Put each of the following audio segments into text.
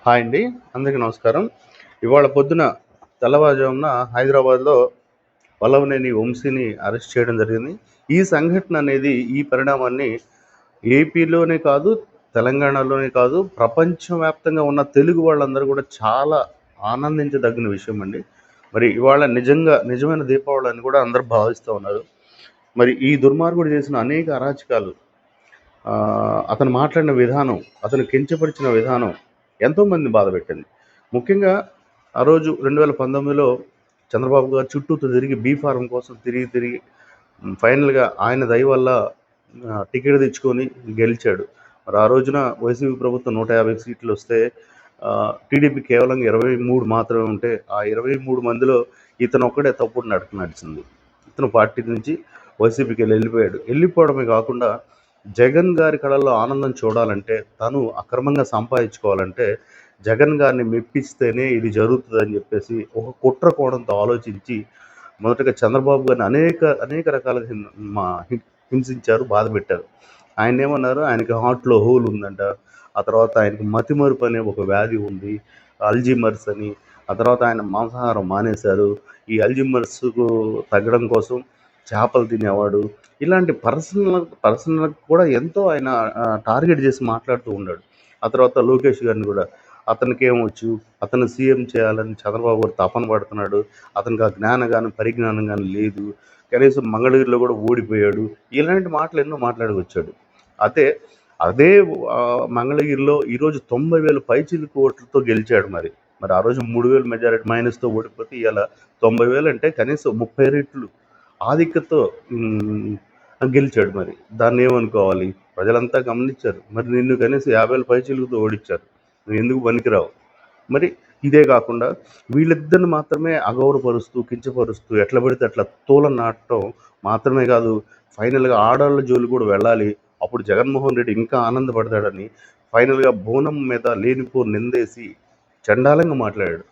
Hi అండి. అందరికీ నమస్కారం. ఇవాళ పొద్దున తెల్లవారుజామున హైదరాబాద్‌లో వల్లభనేని వంశీని అరెస్ట్ చేయడం జరిగింది. ఈ సంఘటన అనేది, ఈ పరిణామాన్ని ఏపీలోనే కాదు, తెలంగాణలోనే కాదు, ప్రపంచవ్యాప్తంగా ఉన్న తెలుగు వాళ్ళందరూ కూడా చాలా ఆనందించదగిన విషయం అండి. మరి ఇవాళ నిజమైన దీపావళి అని కూడా అందరూ భావిస్తూ ఉన్నారు. మరి ఈ దుర్మార్గుడు చేసిన అనేక అరాచకాలు, అతను మాట్లాడిన విధానం, అతను కించపరిచిన విధానం ఎంతోమందిని బాధపెట్టింది. ముఖ్యంగా ఆ రోజు 2019లో చంద్రబాబు గారు చుట్టూతో తిరిగి ఫార్మ్ కోసం తిరిగి ఫైనల్‌గా ఆయన దయ వల్ల టికెట్ తెచ్చుకొని గెలిచాడు. మరి ఆ రోజున వైసీపీ ప్రభుత్వం 150 సీట్లు వస్తే టీడీపీ కేవలం 23 మాత్రమే ఉంటే, ఆ 23 మందిలో ఇతనొక్కడే తప్పుడు నడక నడిచింది. ఇతను పార్టీ నుంచి వైసీపీకి వెళ్ళిపోయాడు. వెళ్ళిపోవడమే కాకుండా జగన్ గారి కళల్లో ఆనందం చూడాలంటే, తను అక్రమంగా సంపాదించుకోవాలంటే, జగన్ గారిని మెప్పిస్తేనే ఇది జరుగుతుందని చెప్పేసి ఒక కుట్ర కోణంతో ఆలోచించి మొదటగా చంద్రబాబు గారిని అనేక రకాలుగా హింసించారు, బాధపెట్టారు. ఆయనేమన్నారు, ఆయనకి హార్ట్‌లో హోల్ ఉందంట. ఆ తర్వాత ఆయనకి మతిమరుపు అనే ఒక వ్యాధి ఉంది. అల్జీమర్స్ అని. ఆ తర్వాత ఆయన మాంసాహారం మానేశారు. ఈ అల్జీమర్స్‌కు తగ్గడం కోసం చేపలు తినేవాడు. ఇలాంటి పర్సనల్ కూడా ఎంతో ఆయన టార్గెట్ చేసి మాట్లాడుతూ ఉన్నాడు. ఆ తర్వాత లోకేష్ గారిని కూడా, అతనికేమొచ్చు, అతను సీఎం చేయాలని చంద్రబాబు గారు తపన పడుతున్నాడు. అతనికి ఆ జ్ఞానం గాని, పరిజ్ఞానం గాని లేదు. కనీసం మంగళగిరిలో కూడా ఓడిపోయాడు. ఇలాంటి మాటలు ఎన్నో మాట్లాడుకొచ్చాడు. అయితే అదే మంగళగిరిలో ఈరోజు 90,000 పైచిలుకు ఓట్లతో గెలిచాడు మరి. మరి ఆ రోజు 3,000 మెజారిటీ మైనస్‌తో ఓడిపోతే ఇయాల 90,000 అంటే కనీసం 30 రెట్లు ఆధిక్యతతో గెలిచాడు మరి. దాన్నేమనుకోవాలి? ప్రజలంతా గమనించారు. మరి నిన్ను కనీసం 50,000 పైచిలుకుతో ఓడించారు. నువ్వెందుకు పనికిరావు? మరి ఇదే కాకుండా వీళ్ళిద్దరిని మాత్రమే అగౌరవపరుస్తూ, కించపరుస్తూ, ఎట్లా పడితే అట్లా తూలనాడటం మాత్రమే కాదు, ఫైనల్‌గా ఆడోళ్ళ జోలికి కూడా వెళ్ళాలి. అప్పుడు జగన్మోహన్ రెడ్డి ఇంకా ఆనందపడతాడని ఫైనల్‌గా బోనం మీద లేనిపోని నిందేసి చండాలంగా మాట్లాడాడు.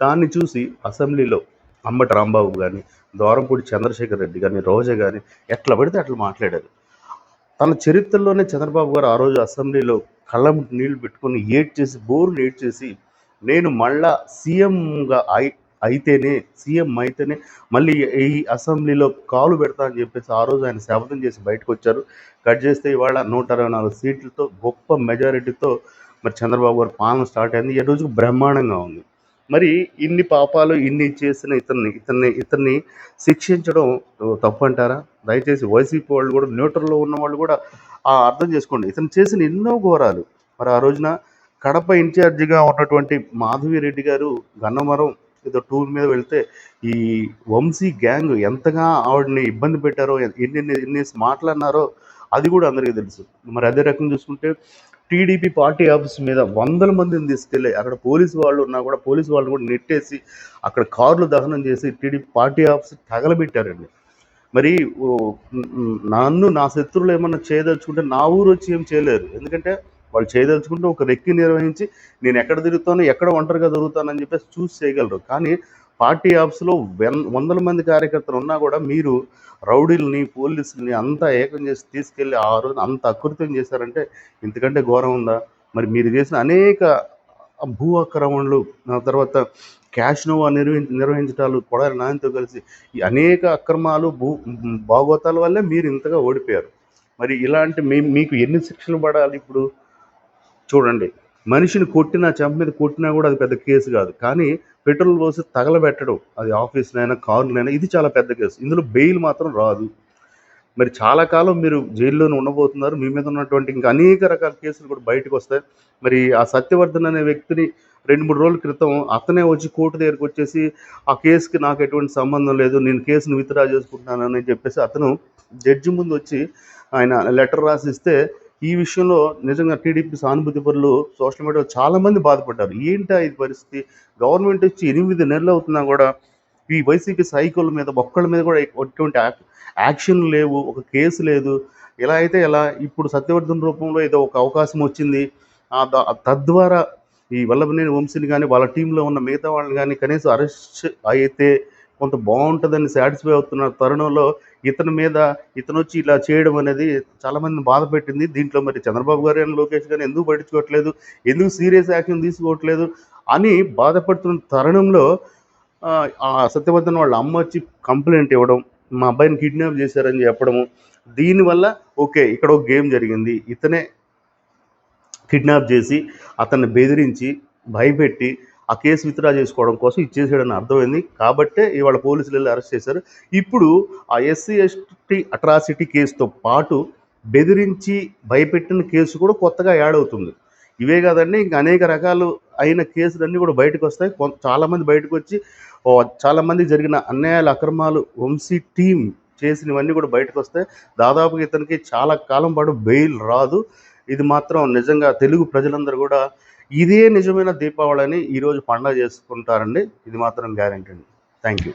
దాన్ని చూసి అసెంబ్లీలో అంబటి రాంబాబు గాని, ద్వారంపూడి చంద్రశేఖర్ రెడ్డి గాని, రోజా గాని ఎట్లా పడితే అట్లా మాట్లాడారు. తన చరిత్రలోనే చంద్రబాబు గారు ఆ రోజు అసెంబ్లీలో కళ్ళెంబట నీళ్లు పెట్టుకొని ఏడ్చేసి, బోరున ఏడ్చేసి, నేను మళ్ళా సీఎం అయితేనే మళ్ళీ ఈ అసెంబ్లీలో కాలు పెడతా అని చెప్పేసి ఆ రోజు ఆయన శపథం చేసి బయటకొచ్చారు. కట్ చేస్తే ఇవాళ 124 సీట్లతో గొప్ప మెజారిటీతో మరి చంద్రబాబు గారి పాలన స్టార్ట్ అయింది. ఈ రోజుకు బ్రహ్మాండంగా ఉంది. మరి ఇన్ని పాపాలు ఇన్ని చేసిన ఇతన్ని శిక్షించడం తప్పంటారా? దయచేసి వైసీపీ వాళ్ళు కూడా, న్యూట్రల్‌లో ఉన్న వాళ్ళు కూడా అర్థం చేసుకోండి. ఇతను చేసిన ఎన్నో ఘోరాలు. మరి ఆ రోజున కడప ఇన్ఛార్జిగా ఉన్నటువంటి మాధవిరెడ్డి గారు గన్నవరం ఏదో టూర్ మీద వెళ్తే ఈ వంశీ గ్యాంగ్ ఎంతగా ఆవిడని ఇబ్బంది పెట్టారో, ఎన్నేసి మాటలన్నారో అది కూడా అందరికీ తెలుసు. మరి అదే రకంగా చూసుకుంటే టీడీపీ పార్టీ ఆఫీస్ మీద వందల మందిని తీసుకెళ్ళి అక్కడ పోలీసు వాళ్ళు ఉన్నా కూడా పోలీసు వాళ్ళు కూడా నెట్టేసి అక్కడ కార్లు దహనం చేసి టీడీపీ పార్టీ ఆఫీస్ తగలబెట్టారండి. మరి నన్ను నా శత్రువులు ఏమన్నా చేయదలుచుకుంటే నా ఊరు వచ్చి ఏం చేయలేరు. ఎందుకంటే వాళ్ళు చేయదలుచుకుంటే ఒక రెక్కి నిర్వహించి నేను ఎక్కడ తిరుగుతానో, ఎక్కడ ఒంటరిగా దొరుకుతానని చెప్పేసి చూసి చేయగలరు. కానీ పార్టీ ఆఫీస్లో వందల మంది కార్యకర్తలు ఉన్నా కూడా మీరు రౌడీలని, పోలీసుల్ని అంతా ఏకం చేసి తీసుకెళ్ళి ఆ రోజు అంత అకృత్యం చేశారంటే ఇంతకంటే ఘోరం ఉందా? మరి మీరు చేసిన అనేక భూ ఆక్రమణలు, ఆ తర్వాత క్యాష్‌నోవా నిర్వహించటాలు కొడాలి నానితో కలిసి ఈ అనేక అక్రమాలు, బాగోతాల వల్లే మీరు ఇంతగా ఓడిపోయారు. మరి ఇలాంటి మీకు ఎన్ని శిక్షలు పడాలి ఇప్పుడు? చూడండి, మనిషిని కొట్టినా, చెంప మీద కొట్టినా కూడా అది పెద్ద కేసు కాదు. కానీ పెట్రోల్ పోసి తగలబెట్టడం, అది ఆఫీస్‌నైనా, కారునైనా, ఇది చాలా పెద్ద కేసు. ఇందులో బెయిల్ మాత్రం రాదు. మరి చాలా కాలం మీరు జైల్లోనే ఉండబోతున్నారు. మీ మీద ఉన్నటువంటి ఇంకా అనేక రకాల కేసులు కూడా బయటకొస్తాయి. మరి ఆ సత్యవర్ధన్ అనే వ్యక్తిని 2, 3 రోజుల క్రితం అతనే వచ్చి కోర్టు దగ్గరికొచ్చేసి ఆ కేసుకి నాకు ఎటువంటి సంబంధం లేదు, నేను కేసుని విత్‌డ్రా చేసుకుంటున్నానని చెప్పేసి అతను జడ్జి ముందొచ్చి ఆయన లెటర్ రాసిస్తే, ఈ విషయంలో నిజంగా టీడీపీ సానుభూతి పరులు సోషల్ మీడియాలో చాలామంది బాధపడ్డారు. ఏంటా ఇది పరిస్థితి? గవర్నమెంట్ వచ్చి 8 నెలలు అవుతున్నా కూడా ఈ వైసీపీ సైకోల మీద ఒక్కళ్ళ మీద కూడా ఎటువంటి యాక్షన్ లేవు, ఒక కేసు లేదు. ఎలా అయితే ఎలా? ఇప్పుడు సత్యవర్ధన్ రూపంలో ఏదో ఒక అవకాశం వచ్చింది. తద్వారా ఈ వల్లభనేని వంశీని గాని, వాళ్ళ టీంలో ఉన్న మిగతా వాళ్ళని గాని కనీసం అరెస్ట్ అయితే కొంత బాగుంటుందని సాటిస్ఫై అవుతున్న తరుణంలో ఇతను వచ్చి ఇలా చేయడం అనేది చాలామందిని బాధ పెట్టింది. దీంట్లో మరి చంద్రబాబు గారు కానీ లోకేష్ గారు ఎందుకు పట్టించుకోవట్లేదు, ఎందుకు సీరియస్ యాక్షన్ తీసుకోవట్లేదు అని బాధపడుతున్న తరుణంలో ఆ సత్యవర్ధన్ వాళ్ళ అమ్మ వచ్చి కంప్లైంట్ ఇవ్వడం, మా అబ్బాయిని కిడ్నాప్ చేశారని చెప్పడము, దీనివల్ల ఓకే ఇక్కడ ఒక గేమ్ జరిగింది, ఇతనే కిడ్నాప్ చేసి అతన్ని బెదిరించి భయపెట్టి ఆ కేసు విత్డ్రా చేసుకోవడం కోసం ఇచ్చేసాడని అర్థమైంది. కాబట్టే ఇవాళ పోలీసులు వెళ్ళి అరెస్ట్ చేశారు. ఇప్పుడు ఆ ఎస్సీ ఎస్టీ అట్రాసిటీ కేసుతో పాటు బెదిరించి భయపెట్టిన కేసు కూడా కొత్తగా యాడ్ అవుతుంది. ఇవే కాదండి, ఇంకా అనేక రకాలు అయిన కేసులన్నీ కూడా బయటకు వస్తాయి. చాలామంది బయటకు వచ్చి చాలామంది జరిగిన అన్యాయాలు అక్రమాలు వంశీ టీం చేసినవన్నీ కూడా బయటకు వస్తాయి. దాదాపుగా ఇతనికి చాలా కాలం పాటు బెయిల్ రాదు. ఇది మాత్రం నిజంగా తెలుగు ప్రజలందరూ కూడా ఇదే నిజమైన దీపావళి అని ఈరోజు పండగ చేసుకుంటారండి. ఇది మాత్రం గ్యారెంటీ అండి. Thank you.